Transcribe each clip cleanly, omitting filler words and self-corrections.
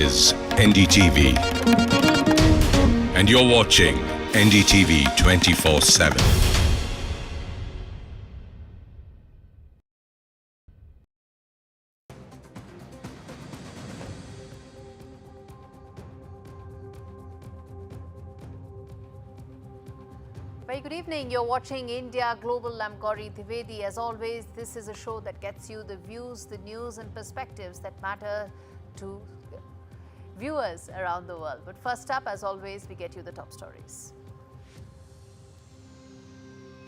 is NDTV, and you're watching NDTV 24/7. Very good evening. You're watching India Global. I'm Gauri Trivedi. As always, this is a show that gets you the views, the news and perspectives that matter to viewers around the world. But first up, as always, we get you the top stories.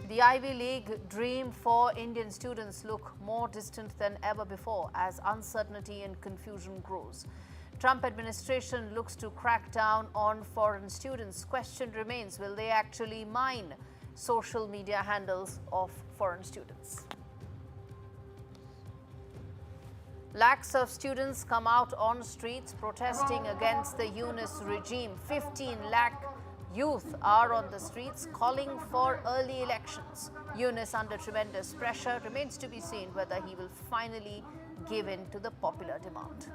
The Ivy League dream for Indian students look more distant than ever before as uncertainty and confusion grows. Trump administration looks to crack down on foreign students. Question remains, will they actually mine social media handles of foreign students? Lakhs of students come out on streets protesting against the Yunus regime. 15 lakh youth are on the streets calling for early elections. Yunus, under tremendous pressure, remains to be seen whether he will finally give in to the popular demand.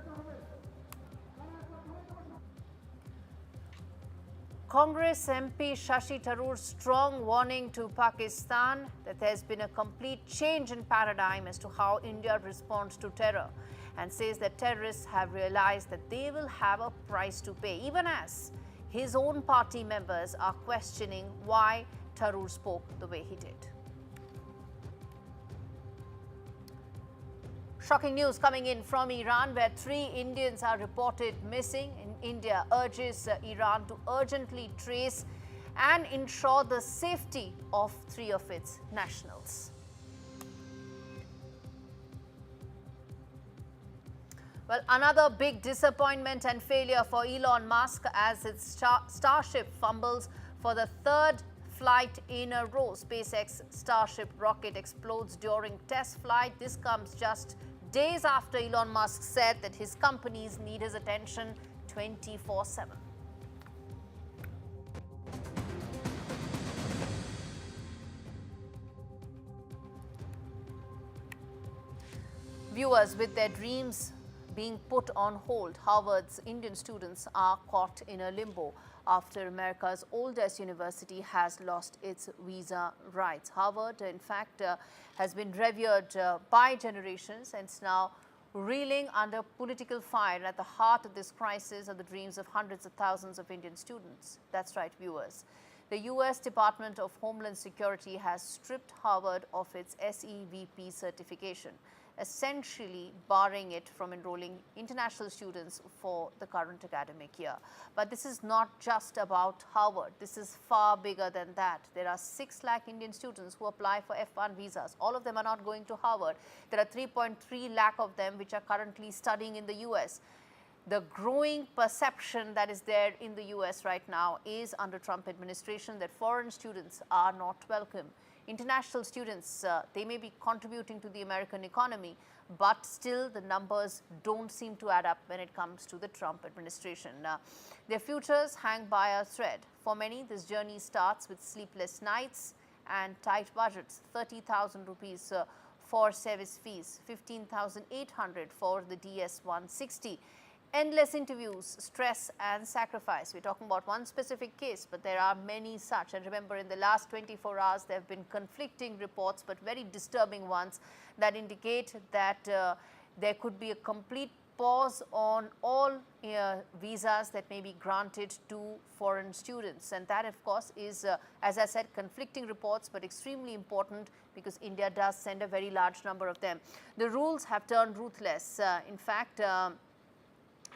Congress MP Shashi Tharoor's strong warning to Pakistan that there's been a complete change in paradigm as to how India responds to terror, and says that terrorists have realized that they will have a price to pay, even as his own party members are questioning why Tharoor spoke the way he did. Shocking news coming in from Iran, where 3 Indians are reported missing. India urges Iran to urgently trace and ensure the safety of 3 of its nationals. Well, another big disappointment and failure for Elon Musk as its Starship fumbles for the 3rd flight in a row. SpaceX Starship rocket explodes during test flight. This comes just days after Elon Musk said that his companies need his attention 24/7. Viewers, with their dreams being put on hold, Harvard's Indian students are caught in a limbo after America's oldest university has lost its visa rights. Harvard, in fact, has been revered by generations and is now reeling under political fire. At the heart of this crisis are the dreams of hundreds of thousands of Indian students. That's right, viewers. The U.S. Department of Homeland Security has stripped Harvard of its SEVP certification, essentially barring it from enrolling international students for the current academic year. But this is not just about Harvard. This is far bigger than that. There are 6 lakh Indian students who apply for F1 visas. All of them are not going to Harvard. There are 3.3 lakh of them which are currently studying in the US. The growing perception that is there in the US right now is under Trump administration that foreign students are not welcome. International students, they may be contributing to the American economy, but still the numbers don't seem to add up when it comes to the Trump administration. Their futures hang by a thread. For many, this journey starts with sleepless nights and tight budgets. 30,000 rupees for service fees, 15,800 for the DS-160. Endless interviews, stress and sacrifice. We're talking about one specific case, but there are many such. And remember, in the last 24 hours, there have been conflicting reports, but very disturbing ones that indicate that there could be a complete pause on all visas that may be granted to foreign students. And that, of course, is, as I said, conflicting reports, but extremely important because India does send a very large number of them. The rules have turned ruthless. In fact,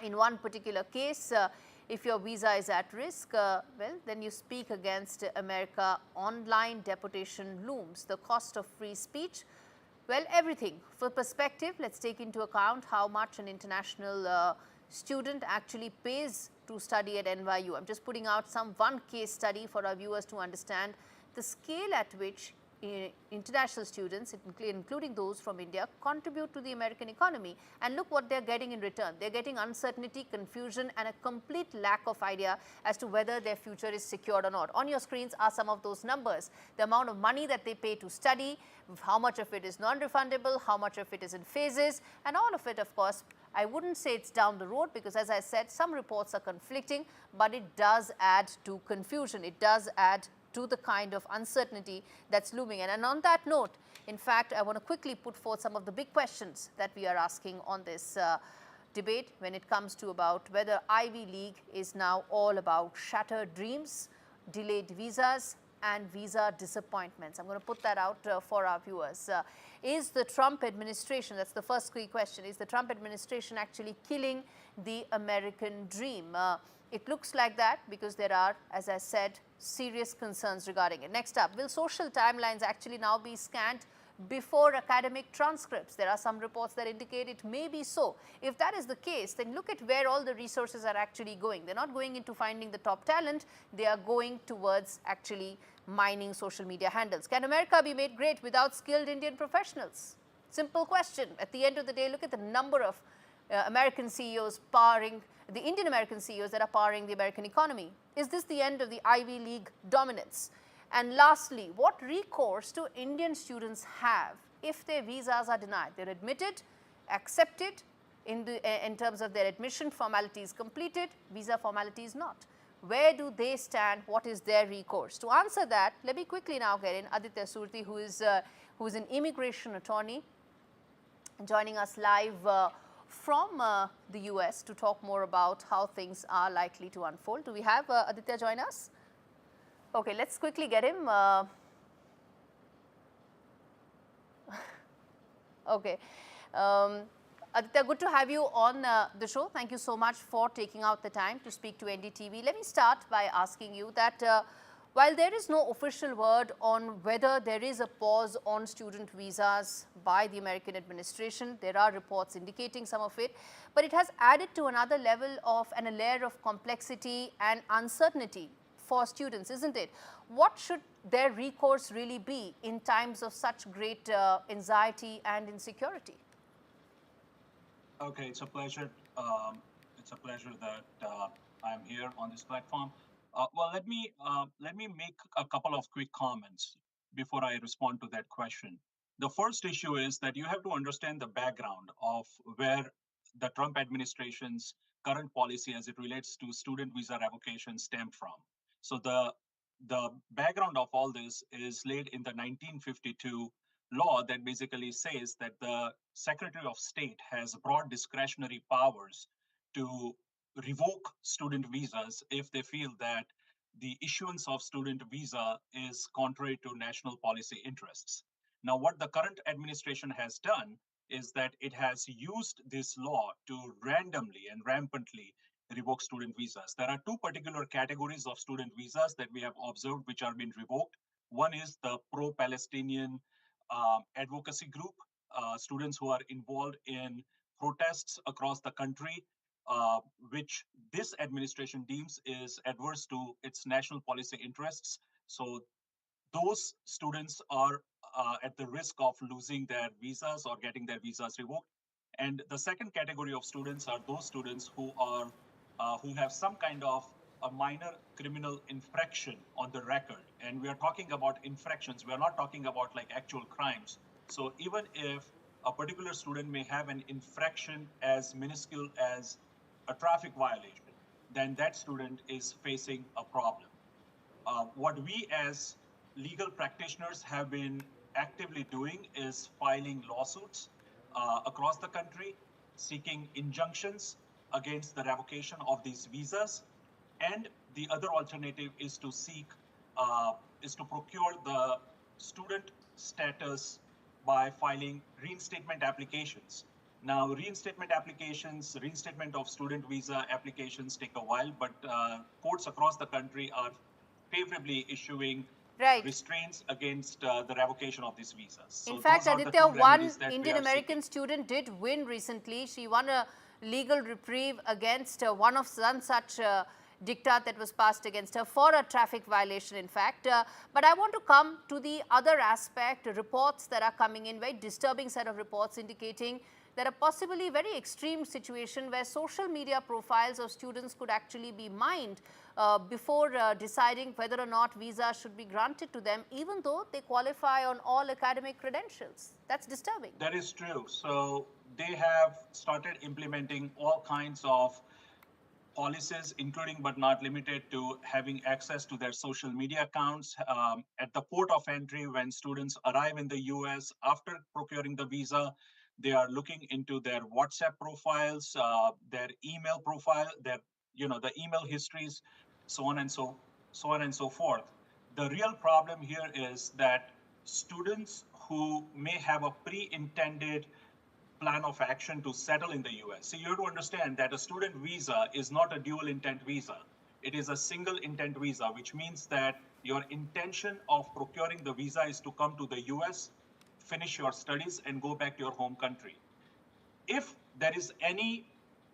in one particular case, if your visa is at risk, well, then you speak against America. Online deportation looms. The cost of free speech, well, everything. For perspective, let's take into account how much an international student actually pays to study at NYU. I'm just putting out one case study for our viewers to understand the scale at which international students, including those from India, contribute to the American economy. And look what they're getting in return. They're getting uncertainty, confusion, and a complete lack of idea as to whether their future is secured or not. On your screens are some of those numbers. The amount of money that they pay to study, how much of it is non-refundable, how much of it is in phases, and all of it, of course, I wouldn't say it's down the road because, as I said, some reports are conflicting, but it does add to confusion. It does add to the kind of uncertainty that's looming. And on that note, in fact, I want to quickly put forth some of the big questions that we are asking on this debate when it comes to about whether Ivy League is now all about shattered dreams, delayed visas, and visa disappointments. I'm going to put that out for our viewers. Is the Trump administration, that's the first key question, is the Trump administration actually killing the American dream? It looks like that because there are, as I said, serious concerns regarding it. Next up, will social timelines actually now be scanned before academic transcripts? There are some reports that indicate it may be so. If that is the case, then look at where all the resources are actually going. They're not going into finding the top talent, they are going towards actually mining social media handles. Can America be made great without skilled Indian professionals? Simple question. At the end of the day, look at the number of American CEOs powering, the Indian American CEOs that are powering the American economy. Is this the end of the Ivy League dominance? And lastly, what recourse do Indian students have if their visas are denied? They're admitted, accepted in terms of their admission formalities completed, visa formalities not. Where do they stand? What is their recourse? To answer that, let me quickly now get in Aditya Surti, who is an immigration attorney, joining us live from the US to talk more about how things are likely to unfold. Do we have Aditya join us? Okay, let's quickly get him. Okay. Aditya, good to have you on the show. Thank you so much for taking out the time to speak to NDTV. Let me start by asking you that while there is no official word on whether there is a pause on student visas by the American administration, there are reports indicating some of it, but it has added to another level of and a layer of complexity and uncertainty for students, isn't it? What should their recourse really be in times of such great anxiety and insecurity? Okay, it's a pleasure. It's a pleasure that I'm here on this platform. Well, let me make a couple of quick comments before I respond to that question. The first issue is that you have to understand the background of where the Trump administration's current policy as it relates to student visa revocation stemmed from. So the background of all this is laid in the 1952 law that basically says that the Secretary of State has broad discretionary powers to revoke student visas if they feel that the issuance of student visa is contrary to national policy interests. Now, what the current administration has done is that it has used this law to randomly and rampantly revoke student visas. There are two particular categories of student visas that we have observed which are being revoked. One is the pro-Palestinian advocacy group, students who are involved in protests across the country, which this administration deems is adverse to its national policy interests. So those students are at the risk of losing their visas or getting their visas revoked. And the second category of students are those students who are who have some kind of a minor criminal infraction on the record. And we are talking about infractions. We are not talking about like actual crimes. So even if a particular student may have an infraction as minuscule as a traffic violation, then that student is facing a problem. What we as legal practitioners have been actively doing is filing lawsuits across the country, seeking injunctions against the revocation of these visas. And the other alternative is to procure the student status by filing reinstatement applications. Now, reinstatement of student visa applications take a while, but courts across the country are favorably issuing restraints against the revocation of these visas. So in fact, Aditya, one Indian American student did win recently. She won a legal reprieve against one such diktat that was passed against her for a traffic violation, in fact. But I want to come to the other aspect, reports that are coming in, very disturbing set of reports indicating that a possibly very extreme situation where social media profiles of students could actually be mined before deciding whether or not visa should be granted to them, even though they qualify on all academic credentials. That's disturbing. That is true. So they have started implementing all kinds of policies, including but not limited to having access to their social media accounts at the port of entry. When students arrive in the US after procuring the visa, they are looking into their WhatsApp profiles, their email profile, their the email histories, so on and so forth. The real problem here is that students who may have a pre-intended plan of action to settle in the US. So you have to understand that a student visa is not a dual intent visa. It is a single intent visa, which means that your intention of procuring the visa is to come to the US, finish your studies, and go back to your home country. If there is any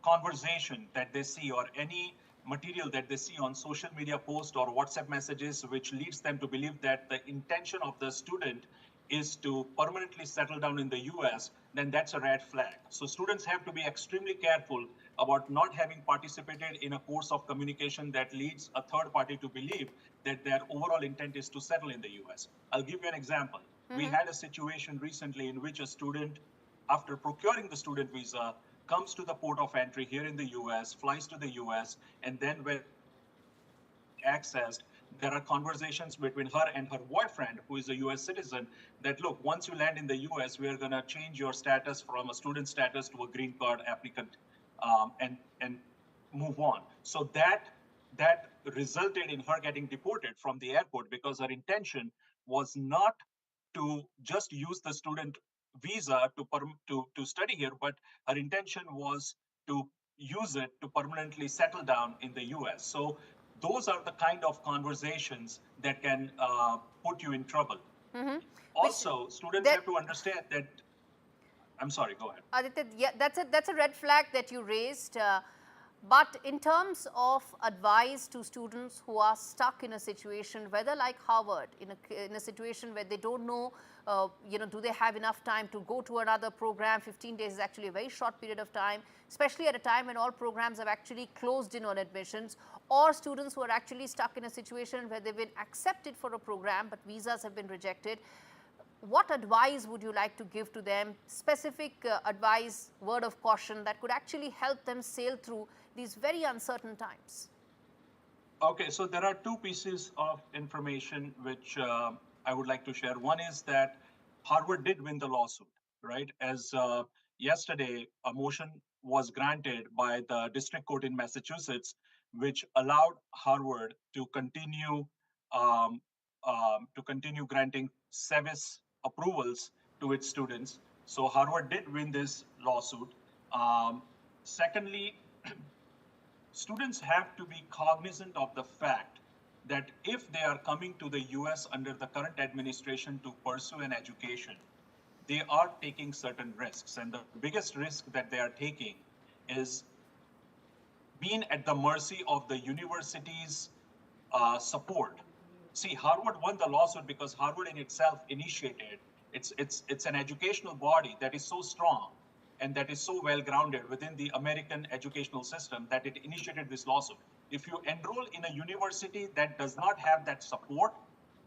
conversation that they see or any material that they see on social media posts or WhatsApp messages, which leads them to believe that the intention of the student is to permanently settle down in the US, then that's a red flag. So students have to be extremely careful about not having participated in a course of communication that leads a third party to believe that their overall intent is to settle in the US. I'll give you an example. We had a situation recently in which a student, after procuring the student visa, comes to the port of entry here in the US, flies to the US, and then when accessed, there are conversations between her and her boyfriend, who is a US citizen, that look, once you land in the US, we are going to change your status from a student status to a green card applicant, and move on. So that resulted in her getting deported from the airport because her intention was not to just use the student visa to study here, but her intention was to use it to permanently settle down in the US. So those are the kind of conversations that can put you in trouble. Also, students have to understand that. I'm sorry, go ahead. Aditya, yeah, that's a red flag that you raised. But in terms of advice to students who are stuck in a situation, whether like Harvard, in a situation where they don't know, do they have enough time to go to another program? 15 days is actually a very short period of time, especially at a time when all programs have actually closed in on admissions, or students who are actually stuck in a situation where they've been accepted for a program but visas have been rejected. What advice would you like to give to them, specific advice, word of caution that could actually help them sail through these very uncertain times? Okay, so there are two pieces of information which I would like to share. One is that Harvard did win the lawsuit, right? As yesterday, a motion was granted by the district court in Massachusetts, which allowed Harvard to continue granting SEVIS approvals to its students. So Harvard did win this lawsuit. Secondly, students have to be cognizant of the fact that if they are coming to the US under the current administration to pursue an education, they are taking certain risks. And the biggest risk that they are taking is being at the mercy of the university's support. See, Harvard won the lawsuit because Harvard in itself initiated. It's an educational body that is so strong and that is so well grounded within the American educational system that it initiated this lawsuit. If you enroll in a university that does not have that support,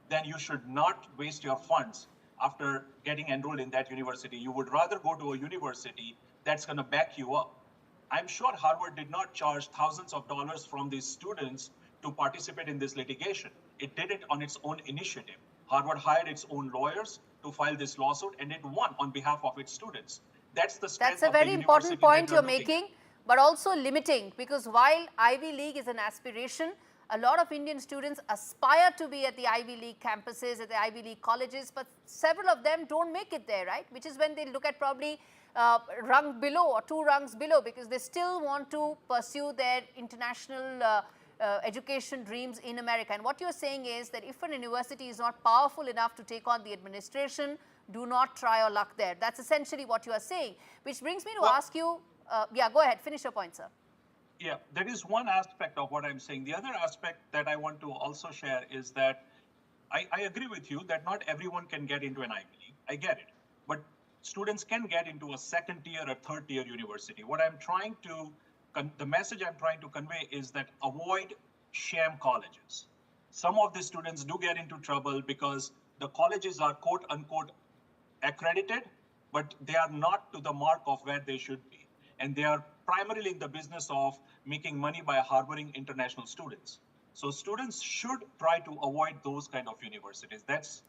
then you should not waste your funds after getting enrolled in that university. You would rather go to a university that's going to back you up. I'm sure Harvard did not charge thousands of dollars from these students to participate in this litigation. It did it on its own initiative. Harvard hired its own lawyers to file this lawsuit, and it won on behalf of its students. That's the strength That's a of the very university important point that you're we're looking making, at. but also limiting, because while Ivy League is an aspiration, a lot of Indian students aspire to be at the Ivy League campuses, at the Ivy League colleges, but several of them don't make it there, right? Which is when they look at probably rung below or two rungs below, because they still want to pursue their international education dreams in America. And what you're saying is that if an university is not powerful enough to take on the administration, do not try your luck there. That's essentially what you are saying, which brings me to ask you, yeah, go ahead, finish your point, sir. Yeah, that is one aspect of what I'm saying. The other aspect that I want to also share is that I agree with you that not everyone can get into an Ivy League. I get it. But students can get into a second tier or third tier university. What I'm trying to, the message I'm trying to convey is that avoid sham colleges. Some of the students do get into trouble because the colleges are quote unquote accredited, but they are not to the mark of where they should be. And they are primarily in the business of making money by harboring international students. So students should try to avoid those kind of universities. That's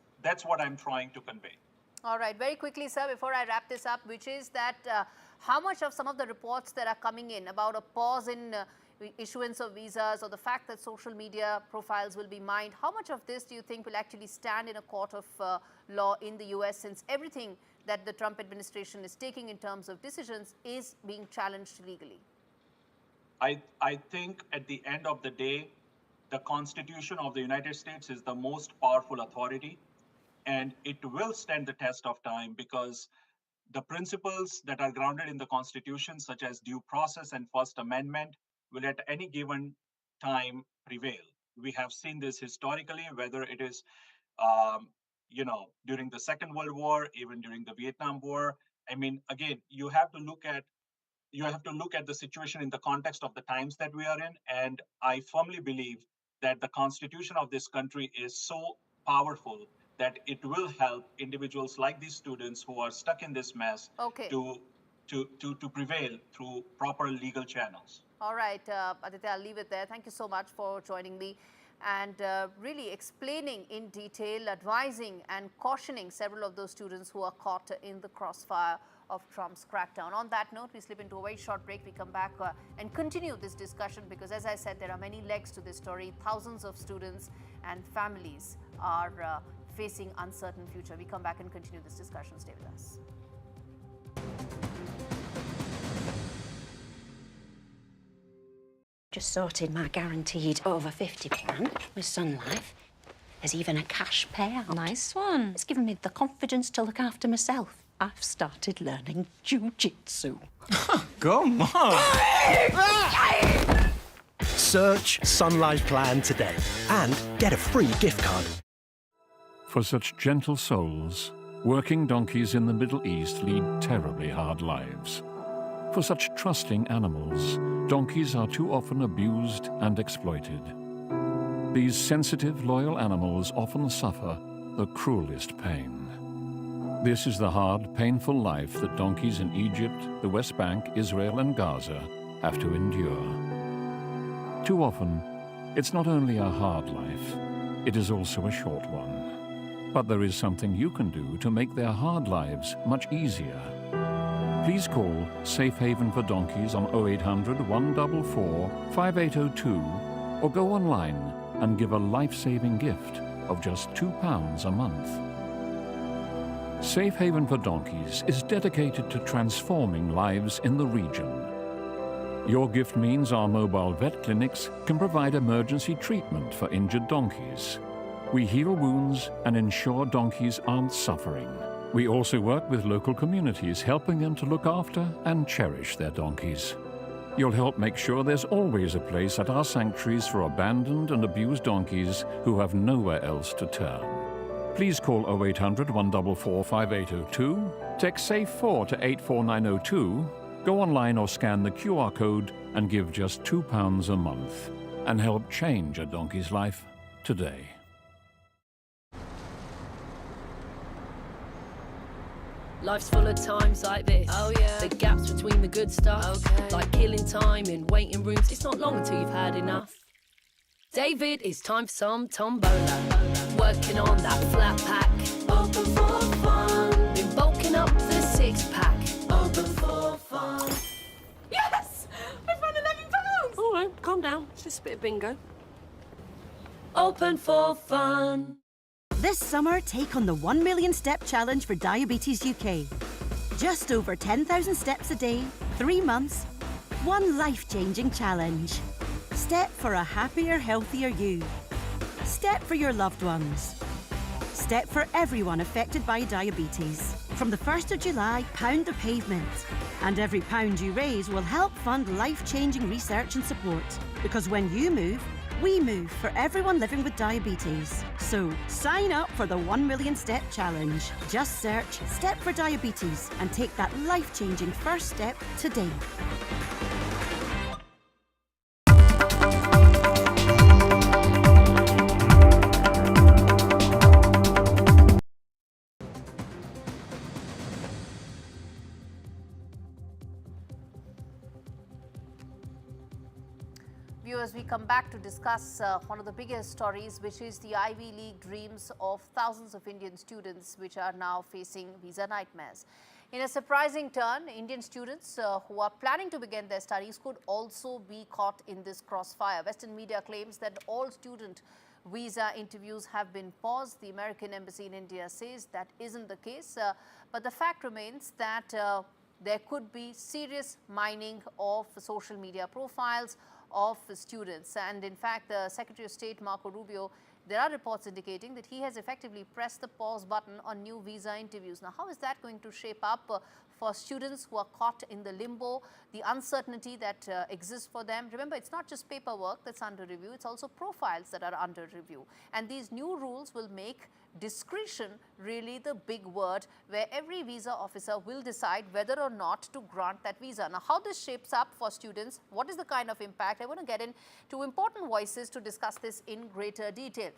what I'm trying to convey. All right, very quickly, sir, before I wrap this up, which is that how much of some of the reports that are coming in about a pause in issuance of visas or the fact that social media profiles will be mined, how much of this do you think will actually stand in a court of law in the US, since everything that the Trump administration is taking in terms of decisions is being challenged legally? I think at the end of the day, the Constitution of the United States is the most powerful authority, and it will stand the test of time because the principles that are grounded in the Constitution, such as due process and First Amendment, will at any given time prevail. We have seen this historically, whether it is, during the Second World War, even during the Vietnam War. I mean, again, you have to look at the situation in the context of the times that we are in, and I firmly believe that the Constitution of this country is so powerful that it will help individuals like these students who are stuck in this mess to prevail through proper legal channels. All right, Aditya, I'll leave it there. Thank you so much for joining me and really explaining in detail, advising and cautioning several of those students who are caught in the crossfire of Trump's crackdown. On that note, we slip into a very short break. We come back and continue this discussion because, as I said, there are many legs to this story. Thousands of students and families are facing uncertain future. We come back and continue this discussion. Stay with us. Just sorted my guaranteed over 50 plan with Sun Life. There's even a cash payout. Nice one. It's given me the confidence to look after myself. I've started learning jiu-jitsu. Come on! Search Sun Life Plan today and get a free gift card. For such gentle souls, working donkeys in the Middle East lead terribly hard lives. For such trusting animals, donkeys are too often abused and exploited. These sensitive, loyal animals often suffer the cruelest pain. This is the hard, painful life that donkeys in Egypt, the West Bank, Israel, and Gaza have to endure. Too often, it's not only a hard life, it is also a short one. But there is something you can do to make their hard lives much easier. Please call Safe Haven for Donkeys on 0800 144 5802 or go online and give a life-saving gift of just £2 a month. Safe Haven for Donkeys is dedicated to transforming lives in the region. Your gift means our mobile vet clinics can provide emergency treatment for injured donkeys. We heal wounds and ensure donkeys aren't suffering. We also work with local communities, helping them to look after and cherish their donkeys. You'll help make sure there's always a place at our sanctuaries for abandoned and abused donkeys who have nowhere else to turn. Please call 0800 144 5802, text SAFE4 to 84902, go online or scan the QR code and give just £2 a month and help change a donkey's life today. Life's full of times like this. Oh yeah. The gaps between the good stuff. Okay. Like killing time in waiting rooms. It's not long until you've had enough. David, it's time for some tombola. Working on that flat pack. Open for fun. Been bulking up the six-pack. Open for fun. Yes! I've won £11! All right, calm down. It's just a bit of bingo. Open for fun. This summer, take on the 1 Million Step Challenge for Diabetes UK. Just over 10,000 steps a day, 3 months, one life-changing challenge. Step for a happier, healthier you. Step for your loved ones. Step for everyone affected by diabetes. From the 1st of July, pound the pavement. And every pound you raise will help fund life-changing research and support. Because when you move, we move for everyone living with diabetes. So sign up for the 1 Million Step Challenge. Just search Step for Diabetes and take that life-changing first step today. Viewers, we come back to discuss one of the biggest stories, which is the Ivy League dreams of thousands of Indian students, which are now facing visa nightmares. In a surprising turn, Indian students who are planning to begin their studies could also be caught in this crossfire. Western media claims that all student visa interviews have been paused. The American Embassy in India says that isn't the case, but the fact remains that there could be serious mining of social media profiles of students. And in fact, the Secretary of State Marco Rubio, there are reports indicating that he has effectively pressed the pause button on new visa interviews. Now, how is that going to shape up for students who are caught in the limbo, the uncertainty that exists for them? Remember, it's not just paperwork that's under review, it's also profiles that are under review. And these new rules will make discretion really the big word, where every visa officer will decide whether or not to grant that visa. Now, how this shapes up for students, what is the kind of impact? I want to get into important voices to discuss this in greater detail.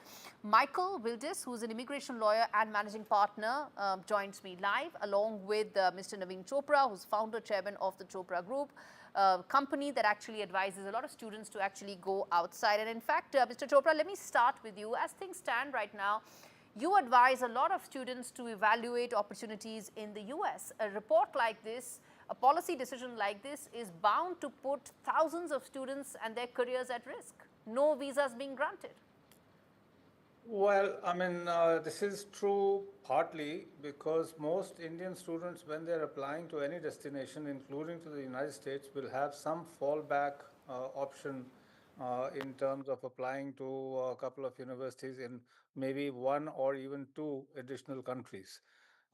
Michael Wildis, who is an immigration lawyer and managing partner, joins me live, along with Mr. Naveen Chopra, who's founder chairman of the Chopra Group, company that actually advises a lot of students to actually go outside. And in fact, Mr. Chopra, let me start with you. As things stand right now, you advise a lot of students to evaluate opportunities in the US. A report like this, a policy decision like this, is bound to put thousands of students and their careers at risk. No visas being granted. Well, I mean, this is true partly because most Indian students, when they're applying to any destination, including to the United States, will have some fallback option in terms of applying to a couple of universities in maybe one or even two additional countries.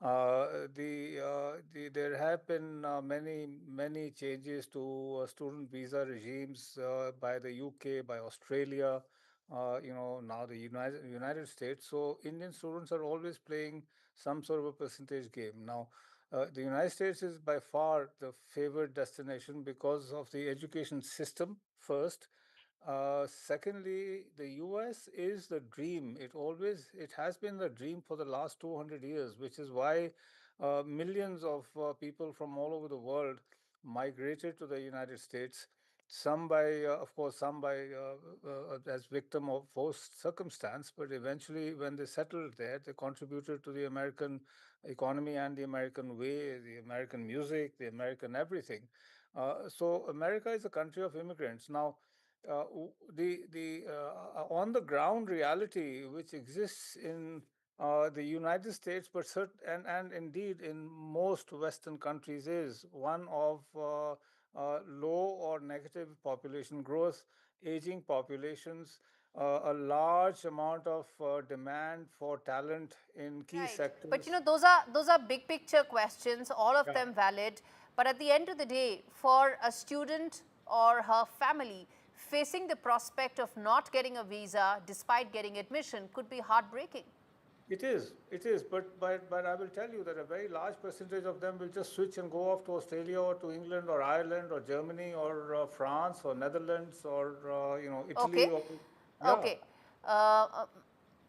There have been many changes to student visa regimes by the UK, by Australia, now the United States. So Indian students are always playing some sort of a percentage game. Now, the United States is by far the favored destination because of the education system first. Secondly, the US is the dream. It has been the dream for the last 200 years, which is why millions of people from all over the world migrated to the United States. Some by, of course, some by as victim of forced circumstance, but eventually, when they settled there, they contributed to the American economy and the American way, the American music, the American everything. So America is a country of immigrants. Now, the on the ground reality which exists in the United States, but and indeed in most Western countries, is one of low or negative population growth, aging populations, a large amount of demand for talent in key sectors. But those are big picture questions, all of them valid. But at the end of the day, for a student or her family, facing the prospect of not getting a visa despite getting admission could be heartbreaking. It is, but I will tell you that a very large percentage of them will just switch and go off to Australia or to England or Ireland or Germany or France or Netherlands or Italy. Okay. Okay.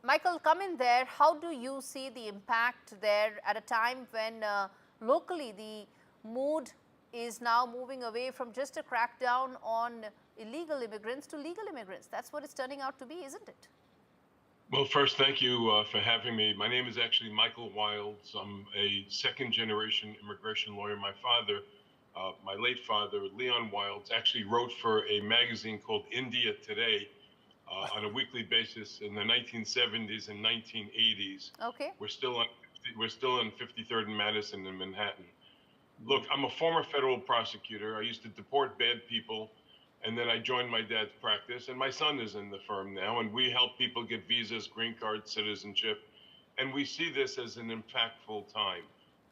Michael, come in there. How do you see the impact there at a time when locally the mood is now moving away from just a crackdown on illegal immigrants to legal immigrants? That's what it's turning out to be, isn't it? Well, first, thank you for having me. My name is actually Michael Wilds. I'm a second-generation immigration lawyer. My father, my late father, Leon Wilds, actually wrote for a magazine called India Today on a weekly basis in the 1970s and 1980s. Okay. We're still on 53rd and Madison in Manhattan. Look, I'm a former federal prosecutor. I used to deport bad people, and then I joined my dad's practice, and my son is in the firm now, and we help people get visas, green card, citizenship, and we see this as an impactful time,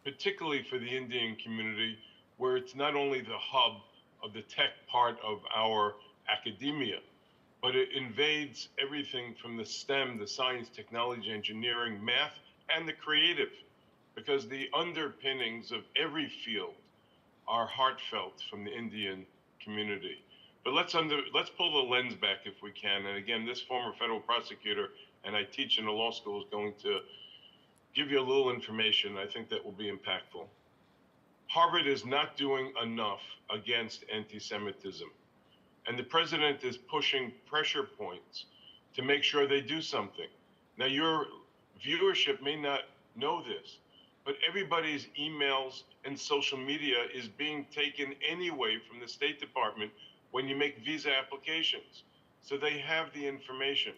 particularly for the Indian community, where it's not only the hub of the tech part of our academia, but it invades everything from the STEM, the science, technology, engineering, math, and the creative, because the underpinnings of every field are heartfelt from the Indian community. But let's pull the lens back if we can. And again, this former federal prosecutor, and I teach in a law school, is going to give you a little information. I think that will be impactful. Harvard is not doing enough against anti-Semitism. And the president is pushing pressure points to make sure they do something. Now, your viewership may not know this, but everybody's emails and social media is being taken anyway from the State Department when you make visa applications. So they have the information.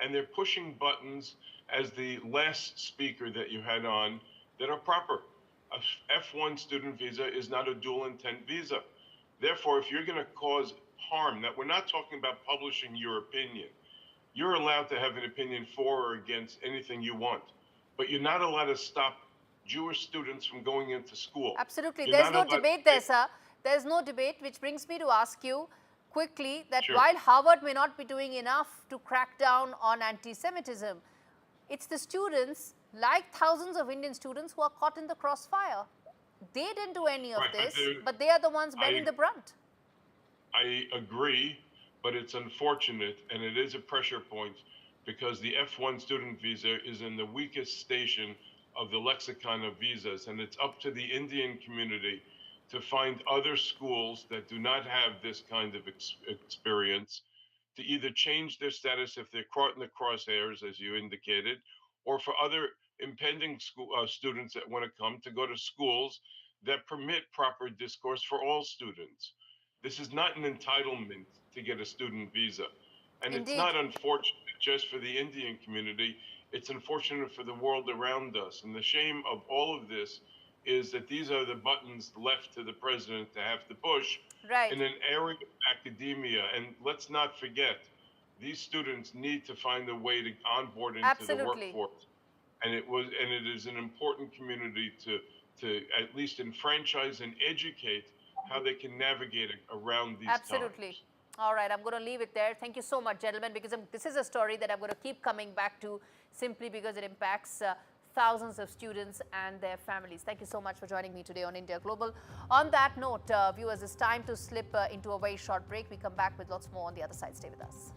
And they're pushing buttons, as the last speaker that you had on, that are proper. A F1 student visa is not a dual intent visa. Therefore, if you're going to cause harm, that we're not talking about publishing your opinion. You're allowed to have an opinion for or against anything you want, but you're not allowed to stop Jewish students from going into school. Absolutely. You're There's no not allowed- debate there, sir. There's no debate, which brings me to ask you quickly that Sure. while Harvard may not be doing enough to crack down on anti-Semitism, it's the students, like thousands of Indian students, who are caught in the crossfire. They didn't do any of Right, but this, but they are the ones bearing the brunt. I agree, but it's unfortunate, and it is a pressure point, because the F1 student visa is in the weakest station of the lexicon of visas, and it's up to the Indian community to find other schools that do not have this kind of experience, to either change their status if they're caught in the crosshairs, as you indicated, or for other impending school, students that want to come to go to schools that permit proper discourse for all students. This is not an entitlement to get a student visa. And Indeed. It's not unfortunate just for the Indian community, it's unfortunate for the world around us. And the shame of all of this is that these are the buttons left to the president to have to push Right. in an area of academia. And let's not forget, these students need to find a way to onboard into Absolutely. the workforce. And it is an important community to at least enfranchise and educate how they can navigate around these Absolutely. times. All right, I'm going to leave it there. Thank you so much, gentlemen, because this is a story that I'm going to keep coming back to simply because it impacts thousands of students and their families. Thank you so much for joining me today on India Global. On that note, viewers, it's time to slip into a very short break. We come back with lots more on the other side. Stay with us.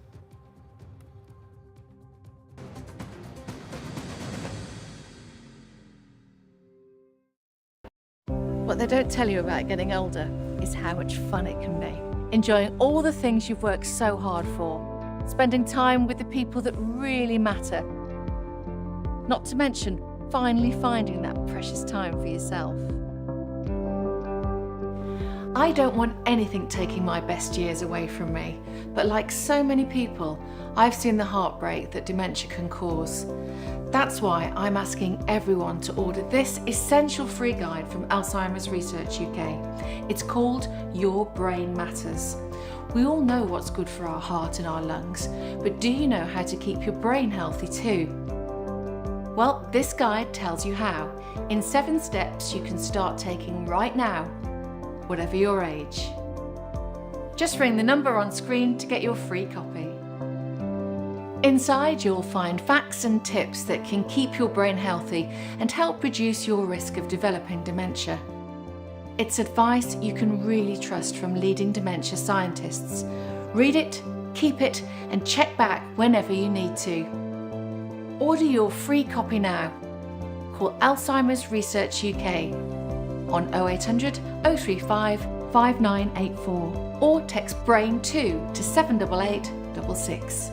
What they don't tell you about getting older is how much fun it can be. Enjoying all the things you've worked so hard for. Spending time with the people that really matter. Not to mention, finally finding that precious time for yourself. I don't want anything taking my best years away from me, but like so many people, I've seen the heartbreak that dementia can cause. That's why I'm asking everyone to order this essential free guide from Alzheimer's Research UK. It's called Your Brain Matters. We all know what's good for our heart and our lungs, but do you know how to keep your brain healthy too? Well, this guide tells you how, in 7 steps you can start taking right now, whatever your age. Just ring the number on screen to get your free copy. Inside you'll find facts and tips that can keep your brain healthy and help reduce your risk of developing dementia. It's advice you can really trust from leading dementia scientists. Read it, keep it, and check back whenever you need to. Order your free copy now. Call Alzheimer's Research UK on 0800 035 5984 or text BRAIN2 to 78866.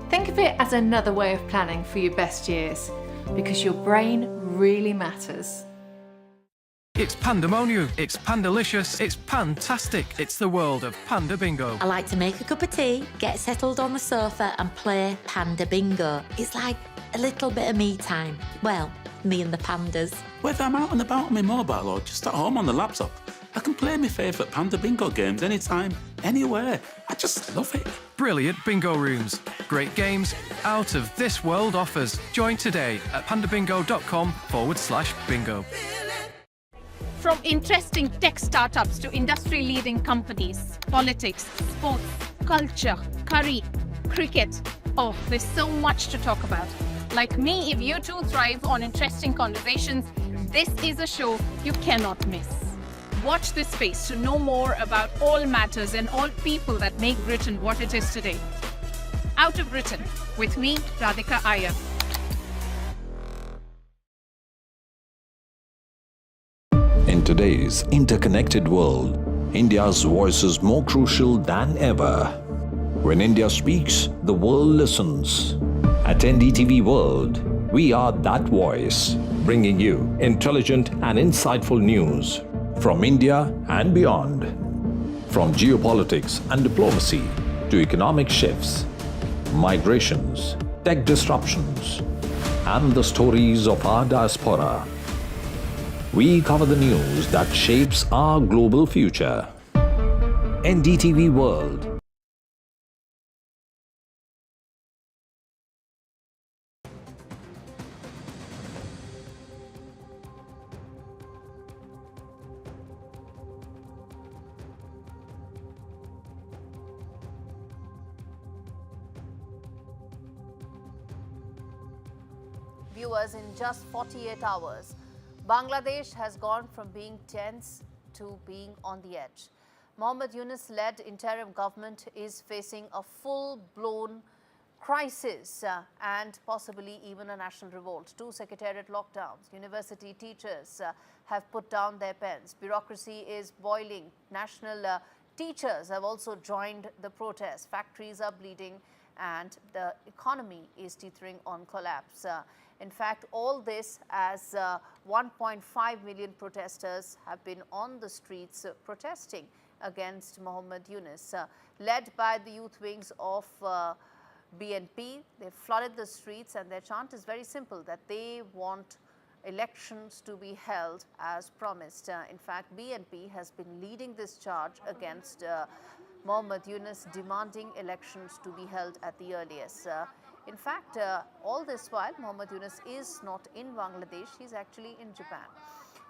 Think of it as another way of planning for your best years, because your brain really matters. It's pandemonium, it's pandalicious, it's pantastic. It's the world of Panda Bingo. I like to make a cup of tea, get settled on the sofa and play Panda Bingo. It's like a little bit of me time. Well, me and the pandas. Whether I'm out and about on my mobile or just at home on the laptop, I can play my favourite Panda Bingo games anytime, anywhere. I just love it. Brilliant bingo rooms, great games, out of this world offers. Join today at pandabingo.com/bingo. From interesting tech startups to industry-leading companies, politics, sports, culture, curry, cricket. Oh, there's so much to talk about. Like me, if you too thrive on interesting conversations, this is a show you cannot miss. Watch this space to know more about all matters and all people that make Britain what it is today. Out of Britain, with me, Radhika Iyer. In today's interconnected world, India's voice is more crucial than ever. When India speaks, the world listens. At NDTV World, we are that voice, bringing you intelligent and insightful news from India and beyond. From geopolitics and diplomacy to economic shifts, migrations, tech disruptions, and the stories of our diaspora. We cover the news that shapes our global future. NDTV World. Viewers, in just 48 hours, Bangladesh has gone from being tense to being on the edge. Mohammed Yunus-led interim government is facing a full-blown crisis and possibly even a national revolt. 2 secretariat lockdowns. University teachers have put down their pens. Bureaucracy is boiling. National teachers have also joined the protest. Factories are bleeding and the economy is teetering on collapse. In fact, all this as 1.5 million protesters have been on the streets protesting against Mohammed Yunus. Led by the youth wings of BNP, they flooded the streets and their chant is very simple, that they want elections to be held as promised. In fact, BNP has been leading this charge against Mohammed Yunus, demanding elections to be held at the earliest. In fact, all this while, Mohammed Yunus is not in Bangladesh, he's actually in Japan.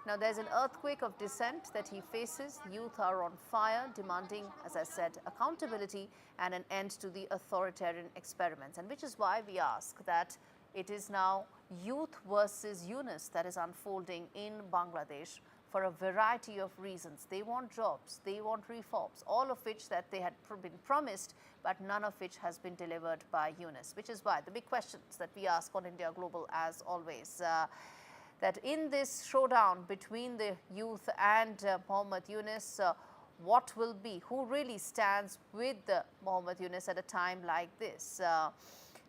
Now, there's an earthquake of dissent that he faces. Youth are on fire, demanding, as I said, accountability and an end to the authoritarian experiments. And which is why we ask that it is now youth versus Yunus that is unfolding in Bangladesh for a variety of reasons. They want jobs, they want reforms, all of which that they had been promised, but none of which has been delivered by Yunus. Which is why the big questions that we ask on India Global, as always, that in this showdown between the youth and Mohammed Yunus, what will be, who really stands with Mohammed Yunus at a time like this?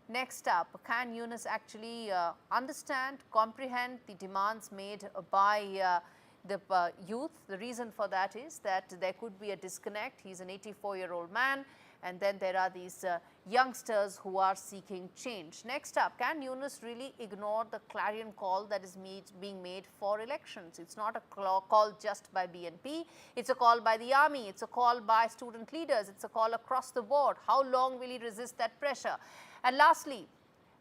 Next up, can Yunus actually understand, comprehend the demands made by the youth? The reason for that is that there could be a disconnect. He's an 84-year-old man, and then there are these youngsters who are seeking change. Next up, can Yunus really ignore the clarion call that is being made for elections? It's not a call just by BNP, it's a call by the army, it's a call by student leaders, it's a call across the board. How long will he resist that pressure? And lastly,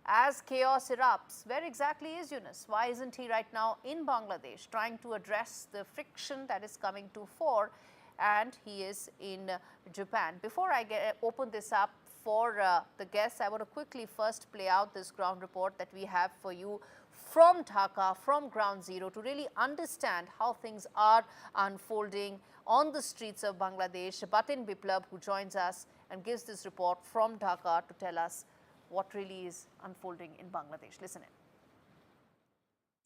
as chaos erupts, where exactly is Yunus? Why isn't he right now in Bangladesh trying to address the friction that is coming to fore? And he is in Japan. Before I open this up for the guests, I want to quickly first play out this ground report that we have for you from Dhaka, from ground zero, to really understand how things are unfolding on the streets of Bangladesh. Batin Biplab, who joins us and gives this report from Dhaka to tell us what really is unfolding in Bangladesh. Listen in.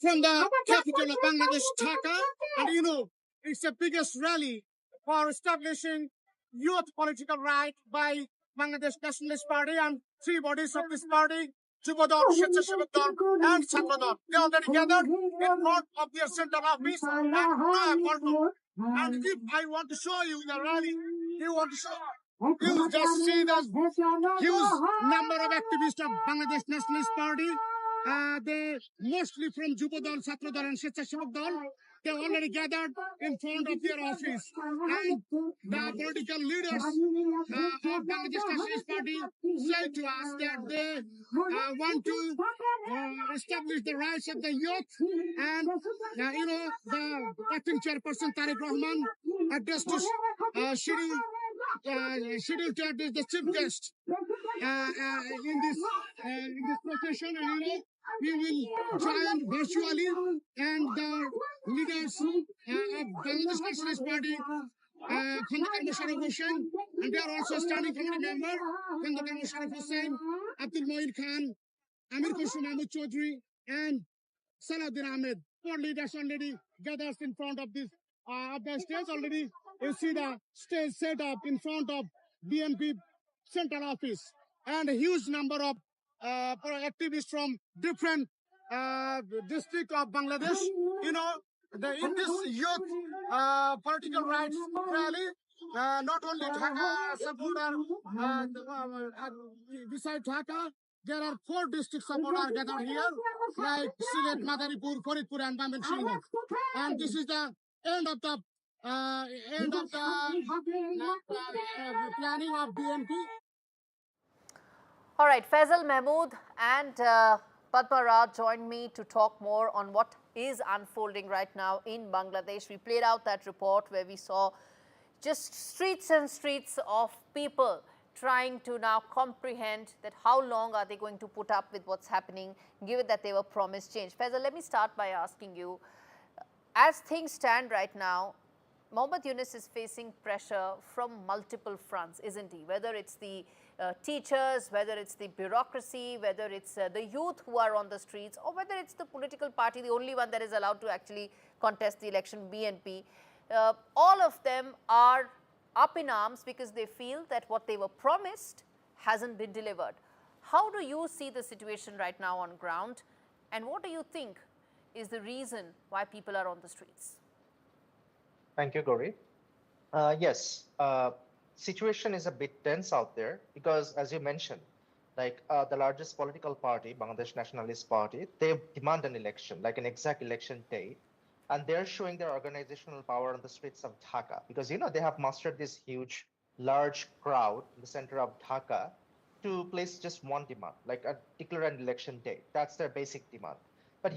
From the capital of Bangladesh, Dhaka, and it's the biggest rally for establishing youth political right by Bangladesh Nationalist Party and 3 bodies of this party, Jubadol, Shetsashavak Dol, and Chhatradol. They are already gathered in front of their central office and And if I want to show you the rally, you just see the huge number of activists of Bangladesh Nationalist Party. They mostly from Jubadol, Chhatradol, and Shetsashavak Dol. they already gathered in front of their office. And the political leaders of Bangladesh Nationalist Party said to us that they want to establish the rights of the youth. And, the acting chairperson, Tariq Rahman, addressed to scheduled to address the chief guest in this procession. And, we will join virtually, and the leaders of Bangladesh Nationalist Party, Khandakar Musharraf Hussain, and they are also standing committee member, Khandakar Musharraf Hussain, Abdul Moin Khan, Amir Khusru Mahmud Chaudhry, and Salahuddin Ahmed. Four leaders already gathered in front of this of the stage. Already you see the stage set up in front of BNP central office, and a huge number of activists from different districts of Bangladesh. In this youth political rights rally, not only Dhaka supporter, beside Dhaka, there are 4 district supporters gathered here, like Sylhet, Madaripur, Faridpur, and Mymensingh. And this is the end of the planning of BNP. All right, Faisal Mahmood and Padma Rao joined me to talk more on what is unfolding right now in Bangladesh. We played out that report where we saw just streets and streets of people trying to now comprehend that how long are they going to put up with what's happening, given that they were promised change. Faisal, let me start by asking you, as things stand right now, Mohammad Yunus is facing pressure from multiple fronts, isn't he? Whether it's the teachers, whether it's the bureaucracy, whether it's the youth who are on the streets, or whether it's the political party, the only one that is allowed to actually contest the election, BNP. All of them are up in arms because they feel that what they were promised hasn't been delivered. How do you see the situation right now on ground, and what do you think is the reason why people are on the streets? Thank you, Gauri. Yes, situation is a bit tense out there because, as you mentioned, the largest political party, Bangladesh Nationalist Party, they demand an election, like an exact election date. And they're showing their organizational power on the streets of Dhaka because, they have mustered this huge, large crowd in the center of Dhaka to place just one demand, like declare an election date. That's their basic demand. But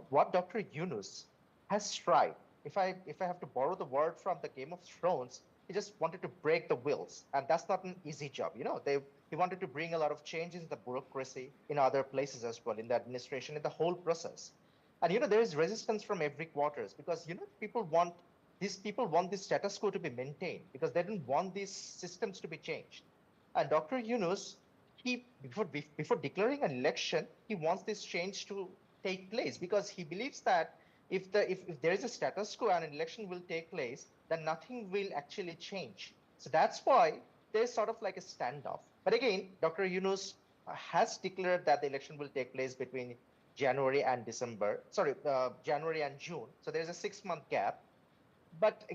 what Dr. Yunus has tried, if I have to borrow the word from the Game of Thrones, he just wanted to break the wheels, and that's not an easy job. He wanted to bring a lot of changes in the bureaucracy in other places as well, in the administration, in the whole process. And there is resistance from every quarters because people want this status quo to be maintained because they don't want these systems to be changed. And Dr. Yunus, before declaring an election, he wants this change to take place because he believes that if there is a status quo and an election will take place, then nothing will actually change. So that's why there's sort of like a standoff. But again, Dr. Yunus has declared that the election will take place between January and January and June. So there's a 6-month gap. But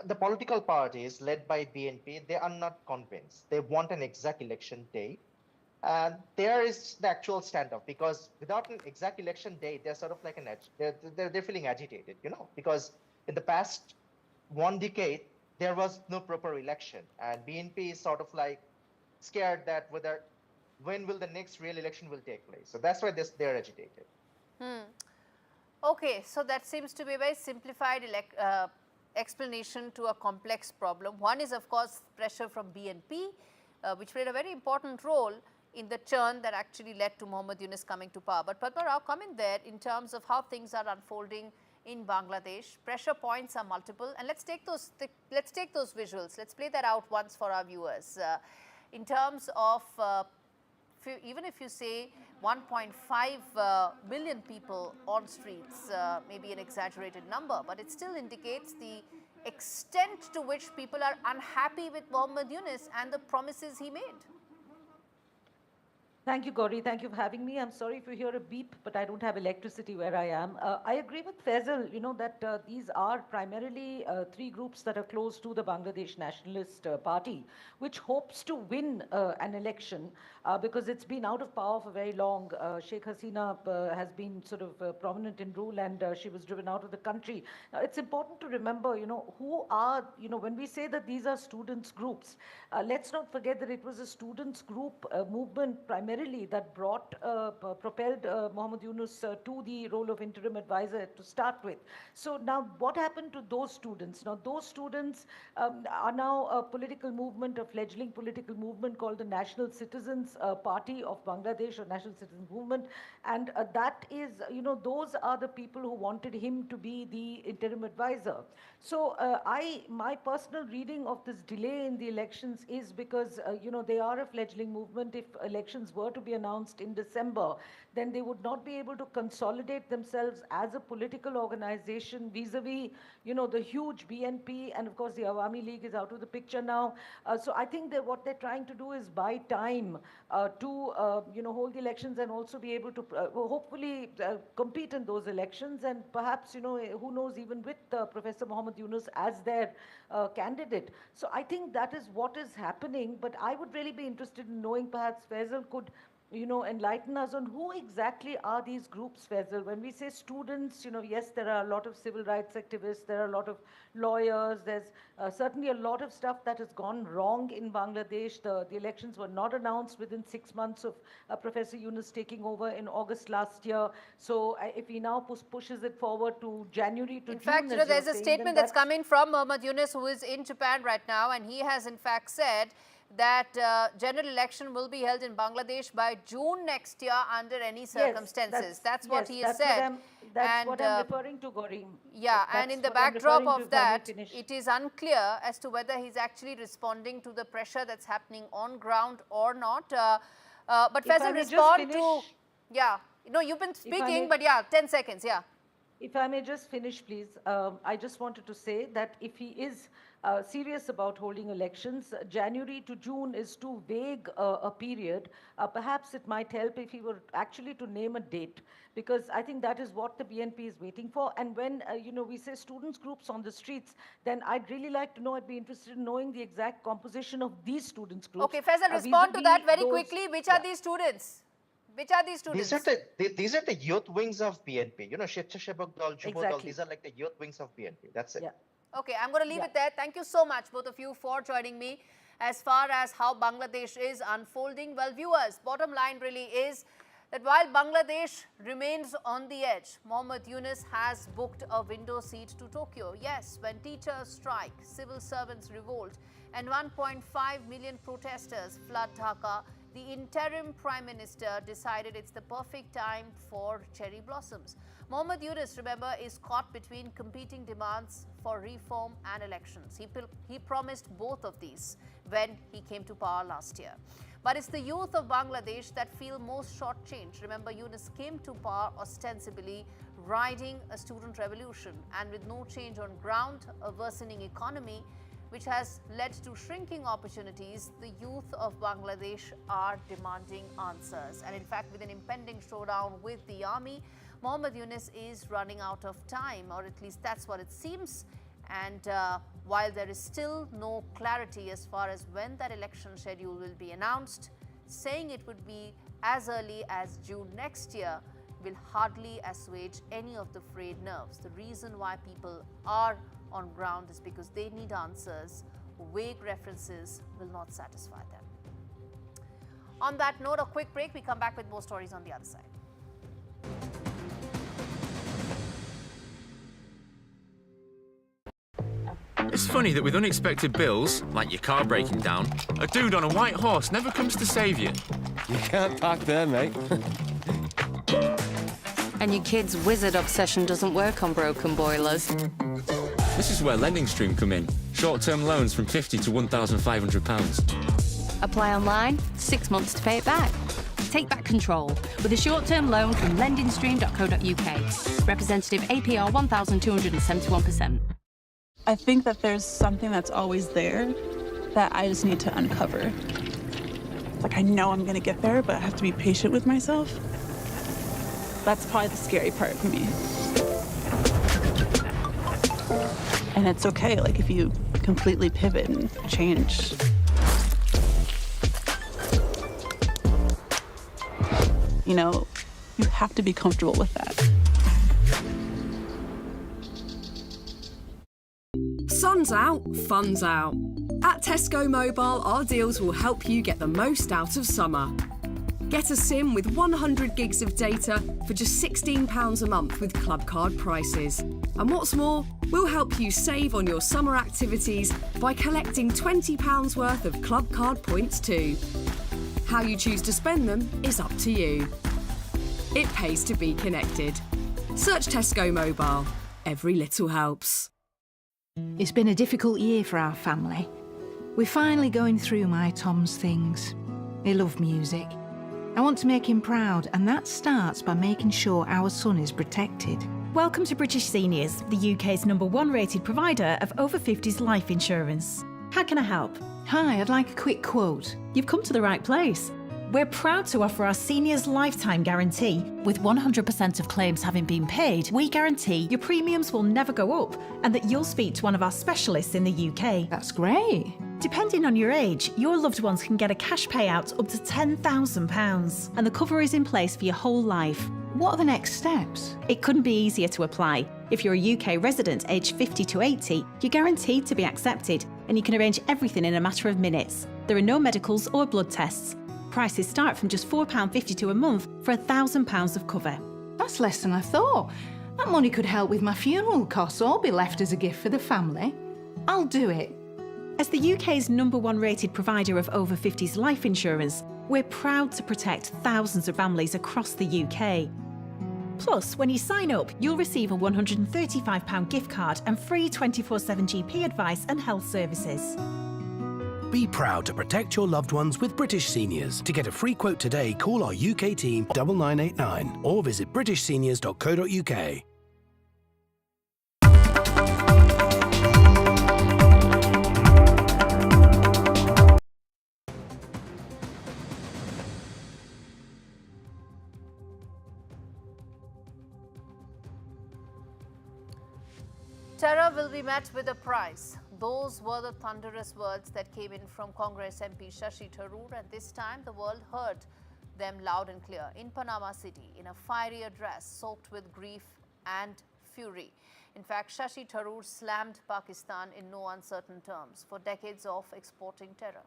the political parties led by BNP, they are not convinced. They want an exact election date. And there is the actual standoff because without an exact election date, they're sort of like they're feeling agitated, because in the past 1 decade, there was no proper election. And BNP is sort of like scared that when will the next real election will take place. So that's why they're agitated. Okay, so that seems to be a very simplified explanation to a complex problem. One is, of course, pressure from BNP, which played a very important role in the churn that actually led to Mohammad Yunus coming to power. But Padma Rao, come in there in terms of how things are unfolding in Bangladesh. Pressure points are multiple, and let's take those visuals. Let's play that out once for our viewers. In terms of even if you say 1.5 million people on streets, maybe an exaggerated number, but it still indicates the extent to which people are unhappy with Mohammad Yunus and the promises he made. Thank you, Gauri. Thank you for having me. I'm sorry if you hear a beep, but I don't have electricity where I am. I agree with Faisal, that these are primarily three groups that are close to the Bangladesh Nationalist Party, which hopes to win an election because it's been out of power for very long. Sheikh Hasina has been sort of prominent in rule, and she was driven out of the country. Now, it's important to remember, who are, when we say that these are students' groups, let's not forget that it was a students' group movement primarily that propelled Mohammed Yunus to the role of interim advisor to start with. So now what happened to those students? Now those students are now a political movement, a fledgling political movement called the National Citizens Party of Bangladesh, or National Citizens Movement. And that is, those are the people who wanted him to be the interim advisor. So my personal reading of this delay in the elections is because, they are a fledgling movement. If elections were to be announced in December, then they would not be able to consolidate themselves as a political organization vis-a-vis, the huge BNP, and of course the Awami League is out of the picture now. So I think that what they're trying to do is buy time to, hold the elections and also be able to hopefully compete in those elections, and perhaps, who knows, even with Professor Mohammed Yunus as their candidate. So I think that is what is happening, but I would really be interested in knowing, perhaps Faisal could enlighten us on who exactly are these groups, Faisal. When we say students, yes, there are a lot of civil rights activists, there are a lot of lawyers, there's certainly a lot of stuff that has gone wrong in Bangladesh. The elections were not announced within 6 months of Professor Yunus taking over in August last year. So if he now pushes it forward to January to June. In fact, there's a statement that's coming from Mohammed Yunus, who is in Japan right now, and he has in fact said that general election will be held in Bangladesh by June next year under any circumstances. Yes, that's what he has said. That's what I'm referring to, Gauri. Yeah, and in the backdrop of that, it is unclear as to whether he's actually responding to the pressure that's happening on ground or not. But Faisal, respond to... Yeah, no, you've been speaking, but yeah, 10 seconds, yeah. If I may just finish, please. I just wanted to say that if he is serious about holding elections, January to June is too vague a period. Perhaps it might help if he were actually to name a date, because I think that is what the BNP is waiting for. And when, we say students groups on the streets, then I'd really like to know, I'd be interested in knowing the exact composition of these students groups. Okay, Faisal, respond to that very quickly. Which are these students? Which are these students? These are the youth wings of BNP. Shetchashebok Dal, Jubo Dal, these are like the youth wings of BNP. That's it. Yeah. Okay, I'm going to leave it there. Thank you so much, both of you, for joining me. As far as how Bangladesh is unfolding, well, viewers, bottom line really is that while Bangladesh remains on the edge, Mohammed Yunus has booked a window seat to Tokyo. Yes, when teachers strike, civil servants revolt, and 1.5 million protesters flood Dhaka, the interim Prime Minister decided it's the perfect time for cherry blossoms. Mohammed Yunus, remember, is caught between competing demands for reform and elections. He promised both of these when he came to power last year. But it's the youth of Bangladesh that feel most shortchanged. Remember, Yunus came to power ostensibly riding a student revolution, and with no change on ground, a worsening economy, which has led to shrinking opportunities, the youth of Bangladesh are demanding answers. And in fact, with an impending showdown with the army, Mohammed Yunus is running out of time, or at least that's what it seems. And while there is still no clarity as far as when that election schedule will be announced, saying it would be as early as June next year will hardly assuage any of the frayed nerves. The reason why people are on ground is because they need answers. Vague references will not satisfy them. On that note, a quick break. We come back with more stories on the other side. It's funny that with unexpected bills, like your car breaking down, a dude on a white horse never comes to save you. You can't park there, mate. And your kid's wizard obsession doesn't work on broken boilers. This is where Lending Stream come in. Short-term loans from £50 to £1,500. Apply online, 6 months to pay it back. Take back control with a short-term loan from lendingstream.co.uk. Representative APR 1,271%. I think that there's something that's always there that I just need to uncover. Like, I know I'm gonna get there, but I have to be patient with myself. That's probably the scary part for me. And it's okay, like, if you completely pivot and change. You know, you have to be comfortable with that. Sun's out, fun's out. At Tesco Mobile, our deals will help you get the most out of summer. Get a SIM with 100 gigs of data for just £16 a month with Club Card prices. And what's more, we'll help you save on your summer activities by collecting £20 worth of Club Card points too. How you choose to spend them is up to you. It pays to be connected. Search Tesco Mobile. Every little helps. It's been a difficult year for our family. We're finally going through my Tom's things. He loved music. I want to make him proud, and that starts by making sure our son is protected. Welcome to British Seniors, the UK's #1 rated provider of over 50s life insurance. How can I help? Hi, I'd like a quick quote. You've come to the right place. We're proud to offer our seniors lifetime guarantee. With 100% of claims having been paid, we guarantee your premiums will never go up and that you'll speak to one of our specialists in the UK. That's great. Depending on your age, your loved ones can get a cash payout up to £10,000 and the cover is in place for your whole life. What are the next steps? It couldn't be easier to apply. If you're a UK resident aged 50 to 80, you're guaranteed to be accepted and you can arrange everything in a matter of minutes. There are no medicals or blood tests. Prices start from just £4.52 a month for £1,000 of cover. That's less than I thought. That money could help with my funeral costs or be left as a gift for the family. I'll do it. As the UK's #1 rated provider of over 50s life insurance, we're proud to protect thousands of families across the UK. Plus, when you sign up, you'll receive a £135 gift card and free 24/7 GP advice and health services. Be proud to protect your loved ones with British Seniors. To get a free quote today, call our UK team 9989 or visit britishseniors.co.uk. Terror will be met with a price. Those were the thunderous words that came in from Congress MP Shashi Tharoor, and this time the world heard them loud and clear in Panama City in a fiery address soaked with grief and fury. In fact, Shashi Tharoor slammed Pakistan in no uncertain terms for decades of exporting terror.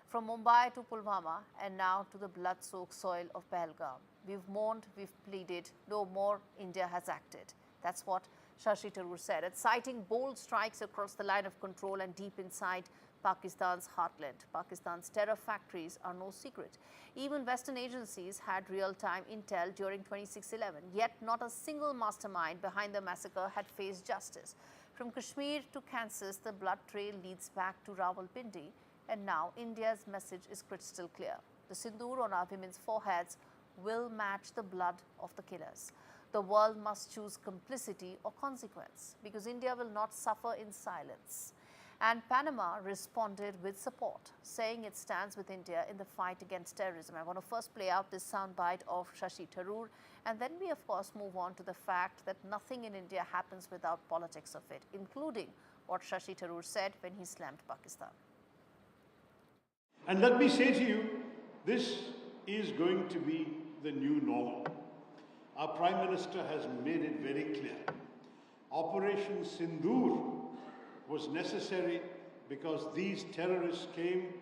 From Mumbai to Pulwama and now to the blood-soaked soil of Pahalgam. We've mourned, we've pleaded, no more, India has acted. That's what Shashi Tharoor said, citing bold strikes across the line of control and deep inside Pakistan's heartland. Pakistan's terror factories are no secret. Even Western agencies had real-time intel during 26/11, yet not a single mastermind behind the massacre had faced justice. From Kashmir to Kansas, the blood trail leads back to Rawalpindi, and now India's message is crystal clear. The sindoor on our women's foreheads will match the blood of the killers. The world must choose complicity or consequence, because India will not suffer in silence. And Panama responded with support, saying it stands with India in the fight against terrorism. I want to first play out this soundbite of Shashi Tharoor, and then we of course move on to the fact that nothing in India happens without politics of it, including what Shashi Tharoor said when he slammed Pakistan. And let me say to you, this is going to be the new normal. Our Prime Minister has made it very clear. Operation Sindoor was necessary because these terrorists came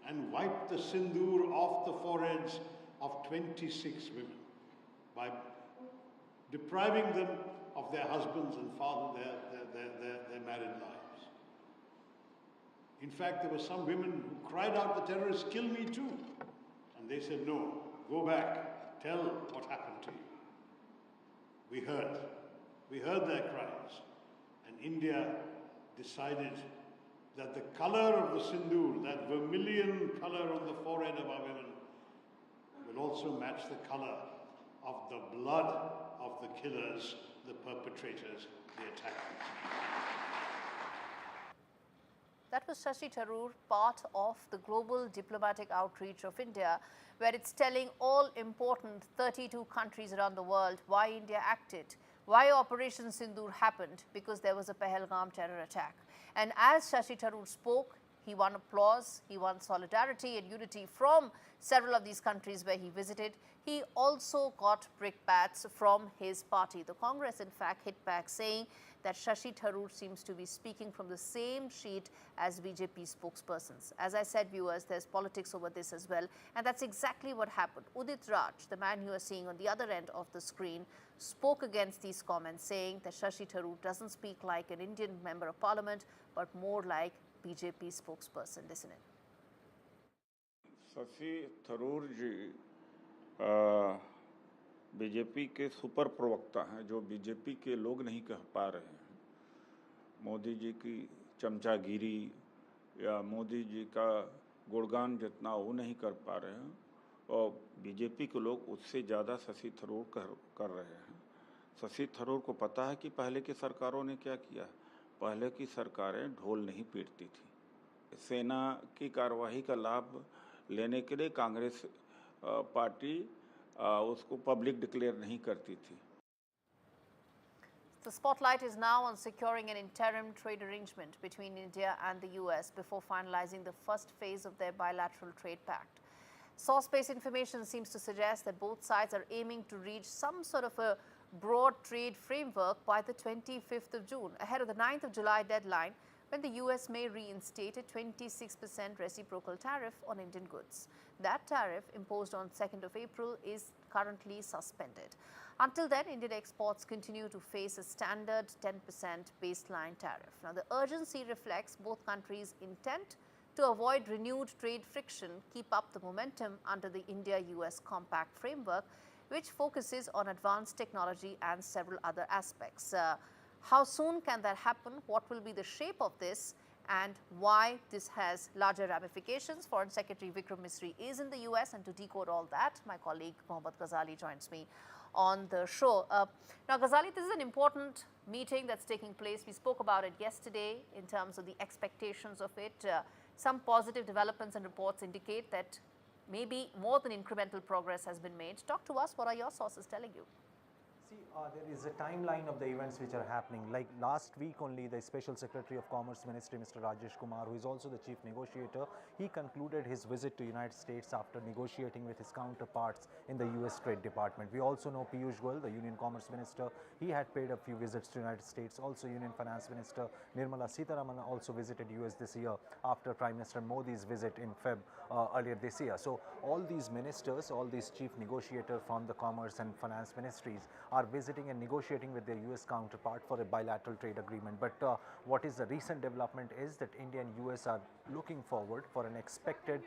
and wiped the sindoor off the foreheads of 26 women by depriving them of their husbands and their married lives. In fact, there were some women who cried out, "The terrorists kill me too." And they said, "No, go back, tell what happened to you." We heard their cries, and India decided that the color of the sindoor, that vermilion color on the forehead of our women, will also match the color of the blood of the killers, the perpetrators, the attackers. That was Shashi Tharoor, part of the global diplomatic outreach of India, where it's telling all important 32 countries around the world why India acted, why Operation Sindoor happened, because there was a Pahalgam terror attack. And as Shashi Tharoor spoke, he won applause, he won solidarity and unity from several of these countries where he visited. He also got brickbats from his party. The Congress, in fact, hit back saying that Shashi Tharoor seems to be speaking from the same sheet as BJP spokespersons. As I said, viewers, there's politics over this as well, and that's exactly what happened. Udit Raj, the man you are seeing on the other end of the screen, spoke against these comments, saying that Shashi Tharoor doesn't speak like an Indian member of parliament, but more like BJP spokesperson. Listen in. Shashi Tharoor ji BJP के super प्रवक्ता हैं, जो BJP के लोग नहीं कह पा रहे हैं। मोदी जी की चमचागिरी या मोदी जी का गुणगान जितना वो नहीं कर पा रहे हैं, और बीजेपी के लोग उससे ज़्यादा शशि थरूर कर रहे हैं। शशि थरूर को पता है कि पहले की सरकारों ने क्या किया। पहले की सरकारें ढोल नहीं पीटती थी। सेना की कार्रवाई का लाभ लेने के लिए कांग्रेस पार्टी उसको पब्लिक डिक्लेयर नहीं करती थी। The spotlight is now on securing an interim trade arrangement between India and the US before finalizing the first phase of their bilateral trade pact. Source-based information seems to suggest that both sides are aiming to reach some sort of a broad trade framework by the 25th of June, ahead of the 9th of July deadline, when the US may reinstate a 26% reciprocal tariff on Indian goods. That tariff, imposed on 2nd of April, is currently suspended. Until then, Indian exports continue to face a standard 10% baseline tariff. Now, the urgency reflects both countries' intent to avoid renewed trade friction, keep up the momentum under the India-US Compact framework, which focuses on advanced technology and several other aspects. How soon can that happen? What will be the shape of this? And why this has larger ramifications? Foreign Secretary Vikram Misri is in the US, and to decode all that, my colleague Mohammad Ghazali joins me on the show. Now, Ghazali, this is an important meeting that's taking place. We spoke about it yesterday in terms of the expectations of it. Some positive developments and reports indicate that maybe more than incremental progress has been made. Talk to us. What are your sources telling you? See, there is a timeline of the events which are happening. Like last week only, the Special Secretary of Commerce Ministry, Mr. Rajesh Kumar, who is also the Chief Negotiator, he concluded his visit to United States after negotiating with his counterparts in the US Trade Department. We also know Piyush Goyal, the Union Commerce Minister, he had paid a few visits to United States. Also, Union Finance Minister Nirmala Sitharaman also visited US this year after Prime Minister Modi's visit in Feb earlier this year. So, all these ministers, all these chief negotiators from the Commerce and Finance Ministries are visiting and negotiating with their US counterpart for a bilateral trade agreement. But what is the recent development is that India and US are looking forward for an expected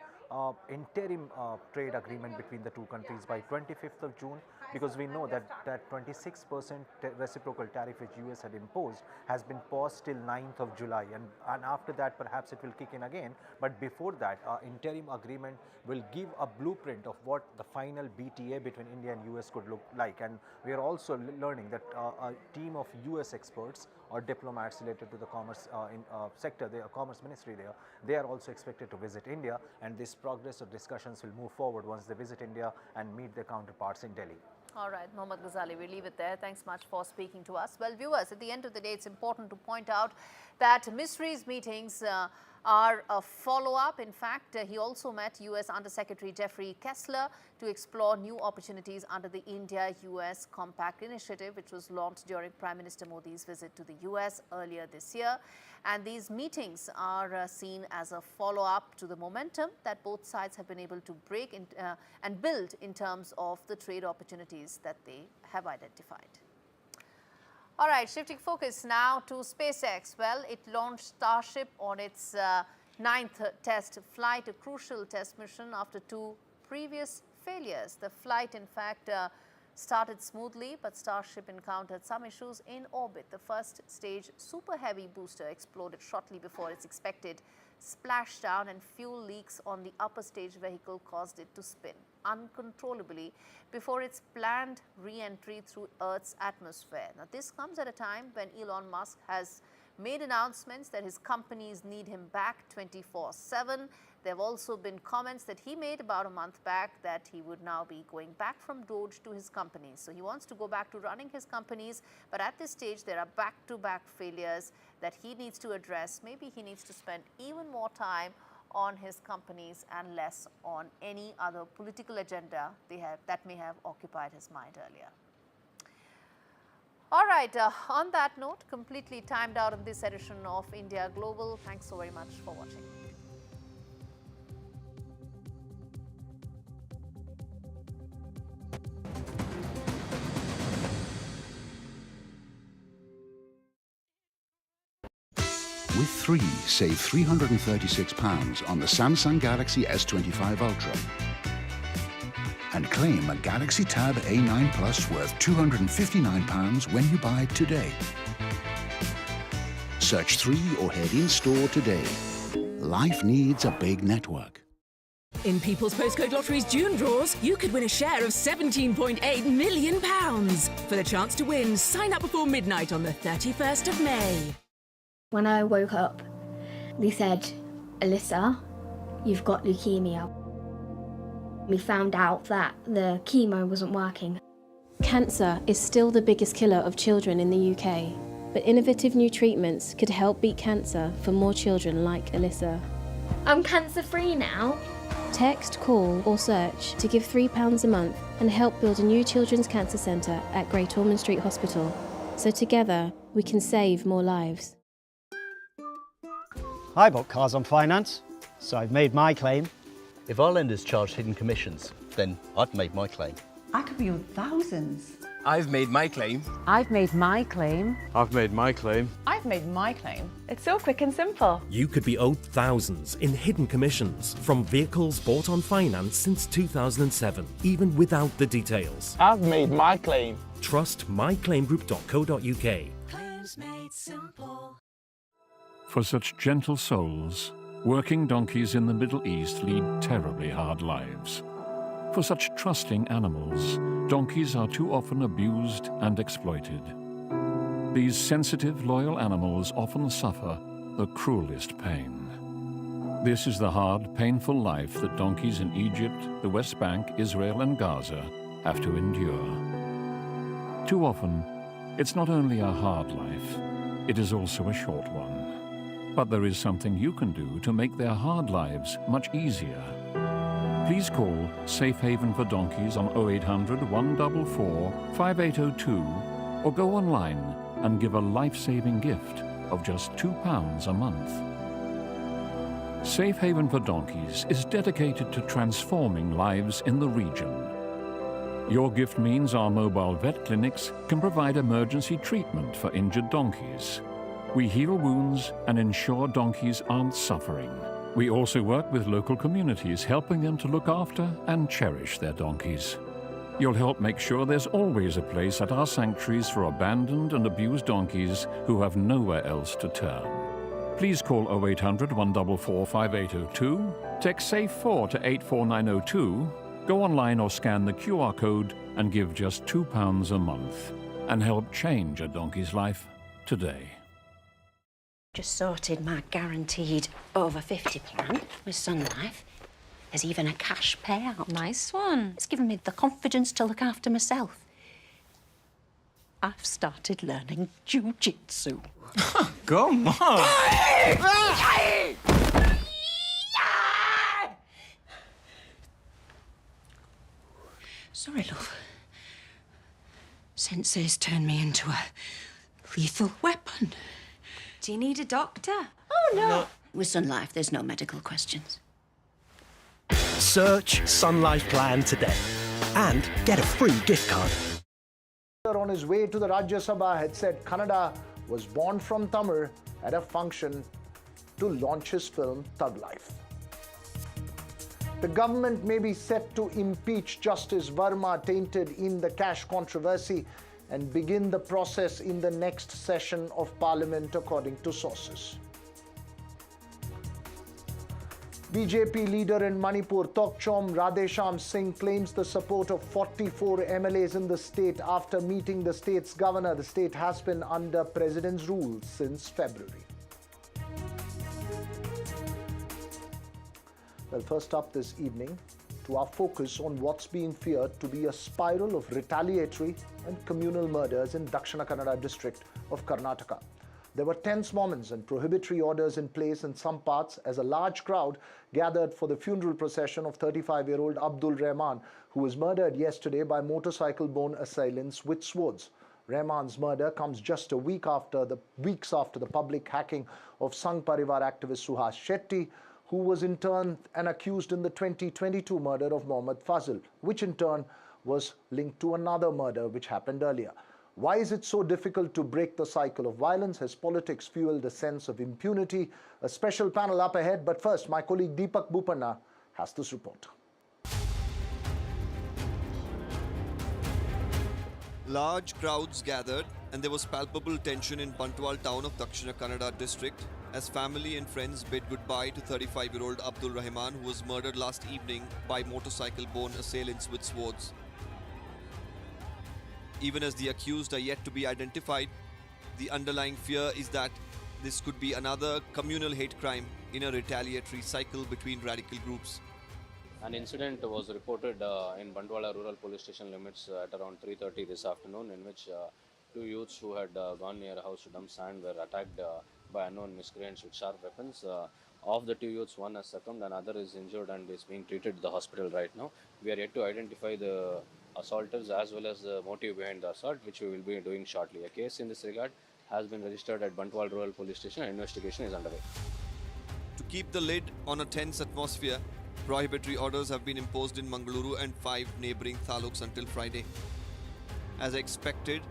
interim trade agreement between the two countries by 25th of June, because we know that that 26% reciprocal tariff which US had imposed has been paused till 9th of July, and after that perhaps it will kick in again. But before that, interim agreement will give a blueprint of what the final BTA between India and US could look like. And we are also learning that a team of US experts or diplomats related to the commerce sector, the commerce ministry there, they are also expected to visit India, and this progress of discussions will move forward once they visit India and meet their counterparts in Delhi. All right, Mohammad Ghazali, we leave it there. Thanks much for speaking to us. Well, viewers, at the end of the day, it's important to point out that Misri's meetings are a follow-up. In fact, he also met US Undersecretary Jeffrey Kessler to explore new opportunities under the India-US Compact Initiative, which was launched during Prime Minister Modi's visit to the US earlier this year. And these meetings are seen as a follow-up to the momentum that both sides have been able to break and build in terms of the trade opportunities that they have identified. All right, shifting focus now to SpaceX. Well, it launched Starship on its 9th test flight, a crucial test mission after 2 previous failures. The flight, in fact, started smoothly, but Starship encountered some issues in orbit. The first stage Super Heavy booster exploded shortly before its expected splashdown, and fuel leaks on the upper stage vehicle caused it to spin uncontrollably before its planned re-entry through Earth's atmosphere. Now, this comes at a time when Elon Musk has made announcements that his companies need him back 24/7. There have also been comments that he made about a month back that he would now be going back from DOGE to his companies. So he wants to go back to running his companies, but at this stage there are back-to-back failures that he needs to address. Maybe he needs to spend even more time on his companies and less on any other political agenda that may have occupied his mind earlier. All right, on that note, completely timed out in this edition of India Global. Thanks so very much for watching. With 3, save £336 on the Samsung Galaxy S25 Ultra. And claim a Galaxy Tab A9 Plus worth £259 when you buy today. Search 3 or head in-store today. Life needs a big network. In People's Postcode Lottery's June draws, you could win a share of £17.8 million. For the chance to win, sign up before midnight on the 31st of May. When I woke up, they said, Alyssa, you've got leukemia. We found out that the chemo wasn't working. Cancer is still the biggest killer of children in the UK, but innovative new treatments could help beat cancer for more children like Alyssa. I'm cancer-free now. Text, call or search to give £3 a month and help build a new children's cancer centre at Great Ormond Street Hospital. So together, we can save more lives. I bought cars on finance, so I've made my claim. If our lenders charged hidden commissions, then I'd made my claim. I could be on thousands. I've made my claim. I've made my claim. I've made my claim. I've made my claim. It's so quick and simple. You could be owed thousands in hidden commissions from vehicles bought on finance since 2007, even without the details. I've made my claim. Trust myclaimgroup.co.uk. Claims made simple. For such gentle souls, working donkeys in the Middle East lead terribly hard lives. For such trusting animals, donkeys are too often abused and exploited. These sensitive, loyal animals often suffer the cruelest pain. This is the hard, painful life that donkeys in Egypt, the West Bank, Israel and Gaza have to endure. Too often, it's not only a hard life, it is also a short one. But there is something you can do to make their hard lives much easier. Please call Safe Haven for Donkeys on 0800 144 5802 or go online and give a life-saving gift of just £2 a month. Safe Haven for Donkeys is dedicated to transforming lives in the region. Your gift means our mobile vet clinics can provide emergency treatment for injured donkeys. We heal wounds and ensure donkeys aren't suffering. We also work with local communities, helping them to look after and cherish their donkeys. You'll help make sure there's always a place at our sanctuaries for abandoned and abused donkeys who have nowhere else to turn. Please call 0800 144 5802, text SAFE4 to 84902, go online or scan the QR code and give just £2 a month and help change a donkey's life today. Just sorted my guaranteed over 50 plan with Sun Life. There's even a cash payout. Nice one. It's given me the confidence to look after myself. I've started learning jiu-jitsu. Come on! Sorry, love. Sensei's turned me into a lethal weapon. Do you need a doctor? Oh, no. With Sun Life, there's no medical questions. Search Sun Life Plan today and get a free gift card. On his way to the Rajya Sabha had said Kannada was born from Tamil at a function to launch his film Thug Life. The government may be set to impeach Justice Verma tainted in the cash controversy and begin the process in the next session of Parliament, according to sources. BJP leader in Manipur, Tokchom Radhesham Singh, claims the support of 44 MLAs in the state after meeting the state's governor. The state has been under president's rule since February. Well, first up this evening, to our focus on what's being feared to be a spiral of retaliatory and communal murders in Dakshina Kannada district of Karnataka. There were tense moments and prohibitory orders in place in some parts as a large crowd gathered for the funeral procession of 35-year-old Abdul Rahman, who was murdered yesterday by motorcycle-borne assailants with swords. Rahman's murder comes just weeks after the public hacking of Sangh Parivar activist Suhas Shetty, who was in turn accused in the 2022 murder of Mohammad Fazil, which in turn was linked to another murder which happened earlier. Why is it so difficult to break the cycle of violence? Has politics fueled a sense of impunity? A special panel up ahead, but first, my colleague Deepak Bupanna has this report. Large crowds gathered and there was palpable tension in Bantwal town of Dakshina Kannada district as family and friends bid goodbye to 35-year-old Abdul Rahman, who was murdered last evening by motorcycle-borne assailants with swords. Even as the accused are yet to be identified, the underlying fear is that this could be another communal hate crime in a retaliatory cycle between radical groups. An incident was reported in Bandwala rural police station limits at around 3:30 this afternoon, in which two youths who had gone near a house to dump sand were attacked by unknown miscreants with sharp weapons. Of the two youths, one has succumbed, another is injured and is being treated at the hospital right now. We are yet to identify the assaulters as well as the motive behind the assault, which we will be doing shortly. A case in this regard has been registered at Bantwal rural police station and investigation is underway. To keep the lid on a tense atmosphere, prohibitory orders have been imposed in Mangaluru and 5 neighbouring taluks until Friday. As expected,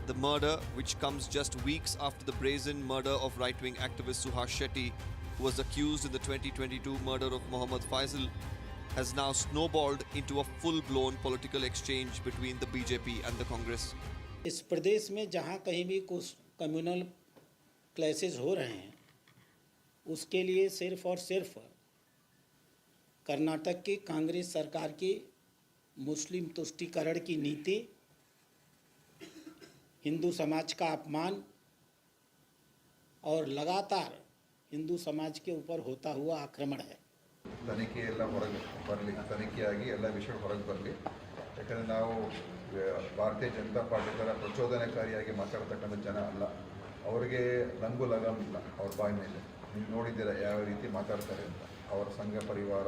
the murder, which comes just weeks after the brazen murder of right-wing activist Suhas Shetty, who was accused in the 2022 murder of Mohammad Faisal, has now snowballed into a full-blown political exchange between the BJP and the Congress. इस प्रदेश में जहाँ कहीं भी कुछ communal clashes हो रहे हैं, उसके लिए सिर्फ और सिर्फ कर्नाटक की कांग्रेस सरकार की मुस्लिम तुष्टीकरण की नीति, हिंदू समाज का अपमान और लगातार हिंदू समाज के ऊपर होता हुआ आक्रमण है. ತನಿಖೆ ಎಲ್ಲ ಹೊರಗೆ ಬರಲಿ, ತನಿಖೆಯಾಗಿ ಎಲ್ಲ ವಿಷಯ ಹೊರಗೆ ಬರಲಿ. ಯಾಕಂದರೆ ನಾವು ಭಾರತೀಯ ಜನತಾ ಪಾರ್ಟಿ ಥರ ಪ್ರಚೋದನಕಾರಿಯಾಗಿ ಮಾತಾಡ್ತಕ್ಕಂಥ ಜನ ಅಲ್ಲ. ಅವರಿಗೆ ಲಂಗು ಲಗಾಮ್ ಇಲ್ಲ ಅವ್ರ ಬಾಯಿ ಮೇಲೆ. ನೀವು ನೋಡಿದ್ದೀರ ಯಾವ ರೀತಿ ಮಾತಾಡ್ತಾರೆ ಅಂತ. ಅವರ ಸಂಘ ಪರಿವಾರ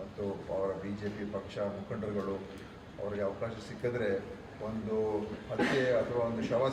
ಮತ್ತು ಅವರ BJP ಪಕ್ಷ ಮುಖಂಡರುಗಳು ಅವರಿಗೆ ಅವಕಾಶ ಸಿಕ್ಕಿದ್ರೆ ಒಂದು ಹತ್ಯೆ ಅಥವಾ ಒಂದು ಶವ